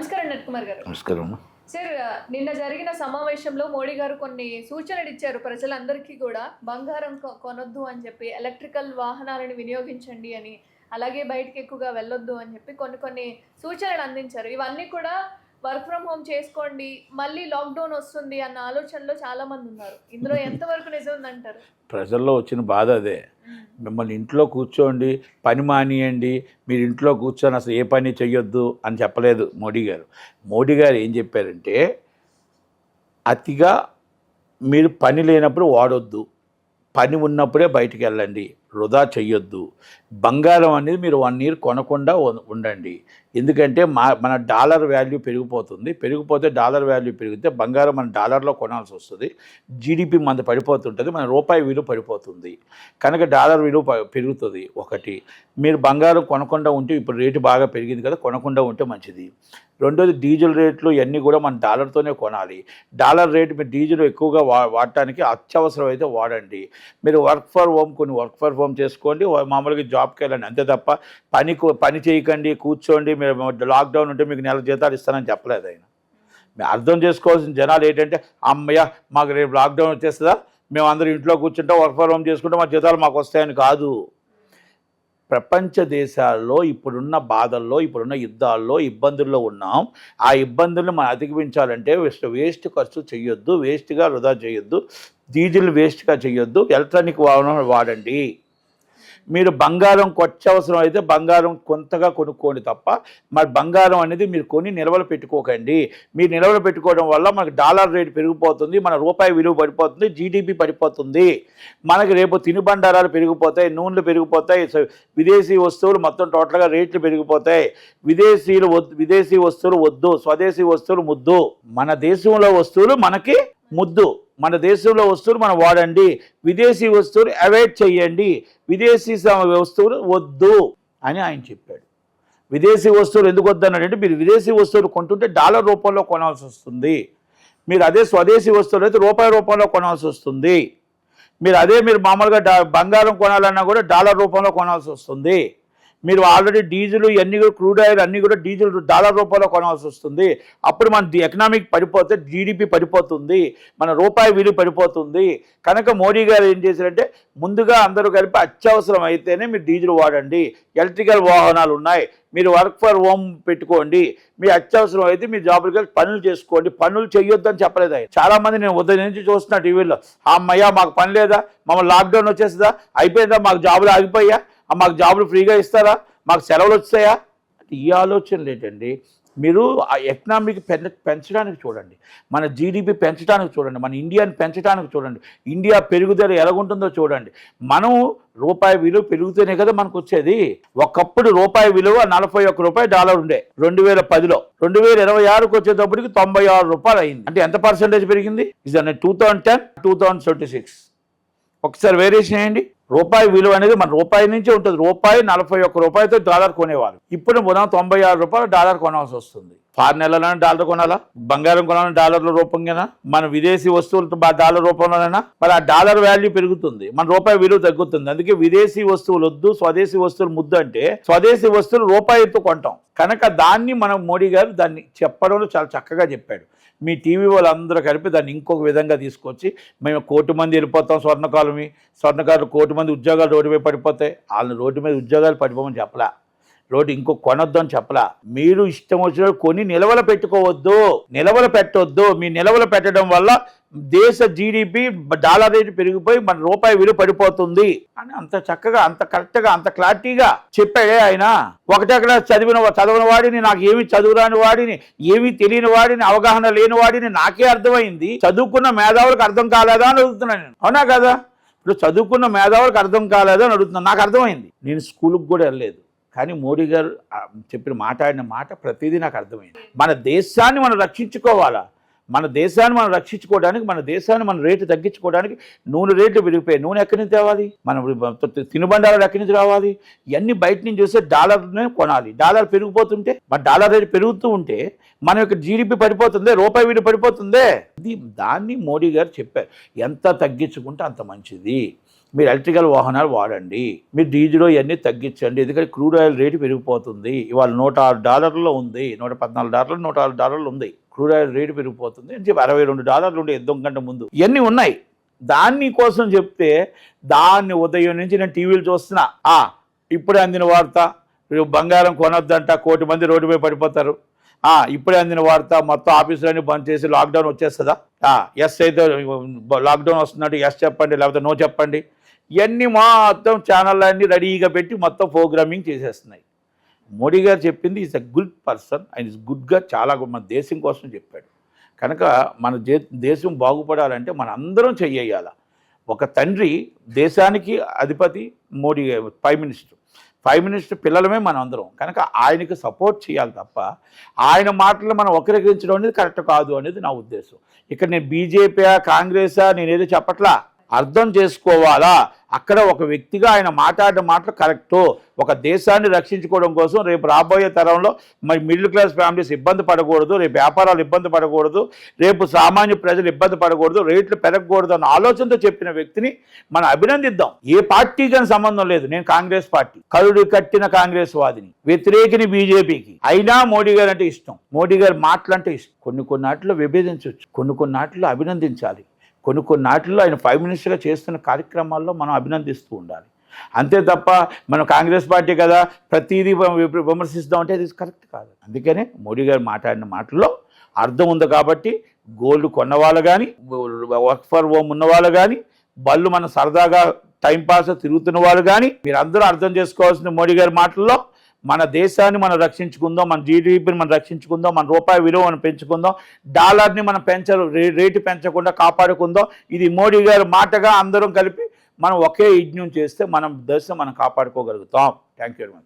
నమస్కారం నట్ కుమార్ గారు. నమస్కారం. సార్, నిన్న జరిగిన సమావేశంలో మోడీ గారు కొన్ని సూచనలు ఇచ్చారు ప్రజలందరికీ కూడా. బంగారం కొనొద్దు అని చెప్పి, ఎలక్ట్రికల్ వాహనాలను వినియోగించండి అని, అలాగే బయటికి ఎక్కువగా వెళ్ళొద్దు అని చెప్పి కొన్ని సూచనలు అందించారు. ఇవన్నీ కూడా వర్క్ ఫ్రమ్ హోమ్ చేసుకోండి, మళ్ళీ లాక్డౌన్ వస్తుంది అన్న ఆలోచనలో చాలా మంది ఉన్నారు. ఇందులో ఎంతవరకు నిజం ఉందంటారు? ప్రజల్లో వచ్చిన బాధ అదే. మిమ్మల్ని ఇంట్లో కూర్చోండి, పని మానేయండి, మీరు ఇంట్లో కూర్చొని అసలు ఏ పని చెయ్యొద్దు అని చెప్పలేదు మోడీ గారు. మోడీ గారు ఏం చెప్పారంటే, అతిగా మీరు పని లేనప్పుడు వాడొద్దు, పని ఉన్నప్పుడే బయటికి వెళ్ళండి, వృధా చెయ్యొద్దు. బంగారం అనేది మీరు 1 year కొనకుండా ఉండండి. ఎందుకంటే మన డాలర్ వాల్యూ పెరిగిపోతే డాలర్ వాల్యూ పెరిగితే బంగారం మన డాలర్లో కొనాల్సి వస్తుంది. జీడిపి మనది పడిపోతుంటుంది, మన రూపాయి విలువ పడిపోతుంది. కనుక డాలర్ విలువ పెరుగుతుంది. ఒకటి, మీరు బంగారం కొనకుండా ఉంటే, ఇప్పుడు రేటు బాగా పెరిగింది కదా, కొనకుండా ఉంటే మంచిది. రెండోది, డీజిల్ రేట్లు ఇవన్నీ కూడా మన డాలర్తోనే కొనాలి. డాలర్ రేటు మీరు డీజిల్ ఎక్కువగా వాడటానికి అత్యవసరం అయితే వాడండి. మీరు వర్క్ ఫర్ హోమ్ చేసుకోండి, మామూలుగా జాబ్కి వెళ్ళండి, అంతే తప్ప పని చేయకండి, కూర్చోండి, మీరు లాక్డౌన్ ఉంటే మీకు నెల జీతాలు ఇస్తానని చెప్పలేదు ఆయన. మీరు అర్థం చేసుకోవాల్సిన జనాలు ఏంటంటే, అమ్మయ్య మాకు రేపు లాక్డౌన్ వచ్చేస్తుందా, మేము అందరూ ఇంట్లో కూర్చుంటాం, వర్క్ ఫర్ హోమ్ చేసుకుంటే మా జీతాలు మాకు వస్తాయని కాదు. ప్రపంచ దేశాల్లో ఇప్పుడున్న బాధల్లో, ఇప్పుడున్న యుద్ధాల్లో, ఇబ్బందుల్లో ఉన్నాం. ఆ ఇబ్బందులను మనం అధిగమించాలంటే వేస్ట్ ఖర్చు చేయొద్దు, వేస్ట్గా వృధా చేయొద్దు, డీజిల్ వేస్ట్గా చేయొద్దు, ఎలక్ట్రానిక్ వాహనం వాడండి. మీరు బంగారం అవసరం అయితే బంగారం కొంతగా కొనుక్కోండి తప్ప, మరి బంగారం అనేది మీరు కొని నిల్వలు పెట్టుకోకండి. మీరు నిల్వలు పెట్టుకోవడం వల్ల మనకు డాలర్ రేటు పెరిగిపోతుంది, మన రూపాయి విలువ పడిపోతుంది, జీడిపి పడిపోతుంది. మనకి రేపు తినుబండారాలు పెరిగిపోతాయి, నూనెలు పెరిగిపోతాయి, విదేశీ వస్తువులు మొత్తం టోటల్గా రేట్లు పెరిగిపోతాయి. విదేశీ వస్తువులు వద్దు, స్వదేశీ వస్తువులు ముద్దు. మన దేశంలో వస్తువులు మనకి ముద్దు, మన దేశంలో వస్తువులు మనం వాడండి, విదేశీ వస్తువులు అవాయిడ్ చేయండి, విదేశీ వస్తువులు వద్దు అని ఆయన చెప్పాడు. విదేశీ వస్తువులు ఎందుకు వద్దన్నాడంటే, మీరు విదేశీ వస్తువులు కొంటుంటే డాలర్ రూపంలో కొనాల్సి వస్తుంది. మీరు అదే స్వదేశీ వస్తువులు అయితే రూపాయి రూపంలో కొనాల్సి వస్తుంది. మీరు మామూలుగా బంగారం కొనాలన్నా కూడా డాలర్ రూపంలో కొనాల్సి వస్తుంది. మీరు ఆల్రెడీ డీజిల్ ఇవన్నీ కూడా, క్రూడ్ ఆయిల్ అన్నీ కూడా డీజిల్ డాలర్ రూపంలో కొనాల్సి వస్తుంది. అప్పుడు మన ఎకనామిక్ పడిపోతే జీడిపి పడిపోతుంది, మన రూపాయి విలువ పడిపోతుంది. కనుక మోడీ గారు ఏం చేశారంటే, ముందుగా అందరూ కలిపి అత్యవసరం అయితేనే మీరు డీజిల్ వాడండి, ఎలక్ట్రికల్ వాహనాలు ఉన్నాయి, మీరు వర్క్ ఫర్ హోమ్ పెట్టుకోండి, మీరు అత్యవసరం అయితే మీరు జాబులకి వెళ్ళి పనులు చేసుకోండి, పనులు చేయొద్దని చెప్పలేదు ఆయన. చాలామంది నేను ఉదయం నుంచి చూస్తున్నా టీవీలో, అమ్మయ్య మాకు పని లేదా, మమ్మల్ని లాక్డౌన్ వచ్చేస్తుందా, అయిపోయిందా, మాకు జాబులు ఆగిపోయా, మాకు జాబులు ఫ్రీగా ఇస్తారా, మాకు సెలవులు వచ్చాయా. ఈ ఆలోచనలు ఏంటండి? మీరు ఆ ఎకనామిక్ పెంచడానికి చూడండి, మన జీడిపి పెంచడానికి చూడండి, మన ఇండియాని పెంచడానికి చూడండి, ఇండియా పెరుగుదల ఎలాగుంటుందో చూడండి. మనం రూపాయి విలువ పెరుగుతూనే కదా మనకు వచ్చేది. ఒకప్పుడు రూపాయి విలువ 41 రూపాయి డాలర్ ఉండే 2010లో, 2026కి వచ్చేటప్పటికి 96 రూపాయలు అయింది. అంటే ఎంత పర్సెంటేజ్ పెరిగింది? ఇది 2010, 2026 ఒకసారి వేరియేషన్ చేయండి. రూపాయి విలువ అనేది మన రూపాయి నుంచే ఉంటుంది. రూపాయి 41 రూపాయలతో డాలర్ కొనేవారు, ఇప్పుడు మనం 96 రూపాయలు డాలర్ కొనాల్సి వస్తుంది. ఫారెన్ నెలలైనా డాలర్ కొనాలా, బంగారం కొనాలని డాలర్ల రూపంగానా, మన విదేశీ వస్తువులతో డాలర్ రూపంలోనైనా, మరి ఆ డాలర్ వాల్యూ పెరుగుతుంది, మన రూపాయి విలువ తగ్గుతుంది. అందుకే విదేశీ వస్తువులు వద్దు, స్వదేశీ వస్తువులు ముద్దు అంటే స్వదేశీ వస్తువులు రూపాయితో కొంటాం. కనుక దాన్ని మనం మోడీ గారు దాన్ని చెప్పడంలో చాలా చక్కగా చెప్పాడు. మీ టీవీ వాళ్ళందరూ కలిపి దాన్ని ఇంకొక విధంగా తీసుకొచ్చి, మేము 1 కోటి మంది వెళ్ళిపోతాం స్వర్ణకారులు 1 కోటి మంది ఉద్యోగాలు రోడ్డు మీద పడిపోతాయి, వాళ్ళని రోడ్డు మీద ఉద్యోగాలు పడిపోమని చెప్పలా, రోడ్డు ఇంకో కొనొద్దు అని చెప్పలా. మీరు ఇష్టం వచ్చినట్టు కొని నిల్వలు పెట్టుకోవద్దు, నిల్వలు పెట్టొద్దు. మీ నిల్వలు పెట్టడం వల్ల దేశ జీడిపి డాలర్ రేటు పెరిగిపోయి మన రూపాయి విలువ పడిపోతుంది అని అంత చక్కగా, అంత కరెక్ట్గా, అంత క్లారిటీగా చెప్పాడే ఆయన. ఒకటెక్కడ చదివిన వాడిని, నాకు ఏమి చదువురాని వాడిని, ఏమీ తెలియని వాడిని, అవగాహన లేని వాడిని నాకే అర్థమైంది, చదువుకున్న మేధావులకు అర్థం కాలేదా అని అడుగుతున్నాను నేను. అవునా కదా? ఇప్పుడు చదువుకున్న మేధావులకు అర్థం కాలేదా అని అడుగుతున్నాను. నాకు అర్థమైంది, నేను స్కూల్కి కూడా వెళ్ళలేదు, కానీ మోడీ గారు చెప్పిన మాట్లాడిన మాట ప్రతిదీ నాకు అర్థమైంది. మన దేశాన్ని మనం రక్షించుకోవాలా, మన దేశాన్ని మనం రక్షించుకోవడానికి, మన దేశాన్ని మన రేటు తగ్గించుకోవడానికి నూనె రేట్లు పెరిగిపోయాయి. నూనె ఎక్కడి నుంచి తేవాలి, మన తినుబండారాలు ఎక్కడి నుంచి రావాలి, ఇవన్నీ బయట నుంచి వస్తే డాలర్నే కొనాలి. డాలర్ పెరిగిపోతుంటే, మన డాలర్ రేటు పెరుగుతూ ఉంటే మన యొక్క జీడిపి పడిపోతుంది, రూపాయి విలువ పడిపోతుందే. దాన్ని మోడీ గారు చెప్పారు, ఎంత తగ్గించుకుంటే అంత మంచిది. మీరు ఎలక్ట్రికల్ వాహనాలు వాడండి, మీరు డీజిల్ ఇవన్నీ తగ్గించండి, ఎందుకంటే క్రూడ్ ఆయిల్ రేటు పెరిగిపోతుంది. ఇవాళ $106 ఉంది, $114 $106 ఉంది. క్రూడ్ ఆయిల్ రేటు పెరిగిపోతుంది అని చెప్పి $62 ఉండే యుద్ధం కంటే ముందు. ఇవన్నీ ఉన్నాయి. దాన్ని కోసం చెప్తే దాన్ని ఉదయం నుంచి నేను టీవీలు చూస్తున్నా. ఇప్పుడే అందిన వార్త, బంగారం కొనొద్దంట, 1 కోటి మంది రోడ్డుపై పడిపోతారు. ఇప్పుడే అందిన వార్త, మొత్తం ఆఫీసులన్నీ బంద్ చేసి లాక్డౌన్ వచ్చేస్తుందా? ఎస్ అయితే లాక్డౌన్ వస్తున్నట్టు ఎస్ చెప్పండి, లేకపోతే నో చెప్పండి. ఇవన్నీ మొత్తం ఛానళ్ళన్నీ రెడీగా పెట్టి మొత్తం ప్రోగ్రామింగ్ చేసేస్తున్నాయి. మోడీ గారు చెప్పింది ఈజ్ అ గుడ్ పర్సన్, ఆయన ఇస్ గుడ్గా చాలా మన దేశం కోసం చెప్పాడు. కనుక మన దేశం బాగుపడాలంటే మన అందరం చెయ్యాల. ఒక తండ్రి దేశానికి అధిపతి మోడీ ప్రైమ్ మినిస్టర్ పిల్లలమే మనం అందరం. కనుక ఆయనకి సపోర్ట్ చేయాలి తప్ప ఆయన మాటలు మనం వక్రీకరించడం అనేది కరెక్ట్ కాదు అనేది నా ఉద్దేశం. ఇక్కడ నేను బీజేపీ కాంగ్రెసా నేనేదో చెప్పట్లా, అర్థం చేసుకోవాలా. అక్కడ ఒక వ్యక్తిగా ఆయన మాట్లాడిన మాటలు కరెక్టు. ఒక దేశాన్ని రక్షించుకోవడం కోసం రేపు రాబోయే తరంలో మరి మిడిల్ క్లాస్ ఫ్యామిలీస్ ఇబ్బంది పడకూడదు, రేపు వ్యాపారాలు ఇబ్బంది పడకూడదు, రేపు సామాన్య ప్రజలు ఇబ్బంది పడకూడదు, రేట్లు పెరగకూడదు అన్న ఆలోచనతో చెప్పిన వ్యక్తిని మనం అభినందిద్దాం. ఏ పార్టీకి సంబంధం లేదు. నేను కాంగ్రెస్ పార్టీ కరుడు కట్టిన కాంగ్రెస్ వాదిని, వ్యతిరేకిని బీజేపీకి. అయినా మోడీ గారు అంటే ఇష్టం, మోడీ గారు మాటలంటే ఇష్టం. కొన్ని నాటిలో విభేదించవచ్చు, కొన్ని నాటిలో అభినందించాలి, కొన్ని నాటిల్లో ఆయన ప్రైమ్ మినిస్టర్గా చేస్తున్న కార్యక్రమాల్లో మనం అభినందిస్తూ ఉండాలి. అంతే తప్ప మనం కాంగ్రెస్ పార్టీ కదా ప్రతిదీ విమర్శిస్తామంటే అది కరెక్ట్ కాదు. అందుకనే మోడీ గారు మాట్లాడిన మాటల్లో అర్థం ఉంది. కాబట్టి గోల్డ్ కొన్నవాళ్ళు కానీ, వర్క్ ఫర్ హోమ్ ఉన్నవాళ్ళు కానీ, బళ్ళు మన సరదాగా టైంపాస్ తిరుగుతున్న వాళ్ళు కానీ, మీరందరూ అర్థం చేసుకోవాల్సిన మోడీ గారి మాటల్లో మన దేశాన్ని మనం రక్షించుకుందాం, మన జీడీపీని మనం రక్షించుకుందాం, మన రూపాయి విలువను పెంచుకుందాం, డాలర్ని మనం రేటు పెంచకుండా కాపాడుకుందాం. ఇది మోడీ గారి మాటగా అందరం కలిపి మనం ఒకే యజ్ఞం చేస్తే మనం దేశం మనం కాపాడుకోగలుగుతాం. Thank you very much.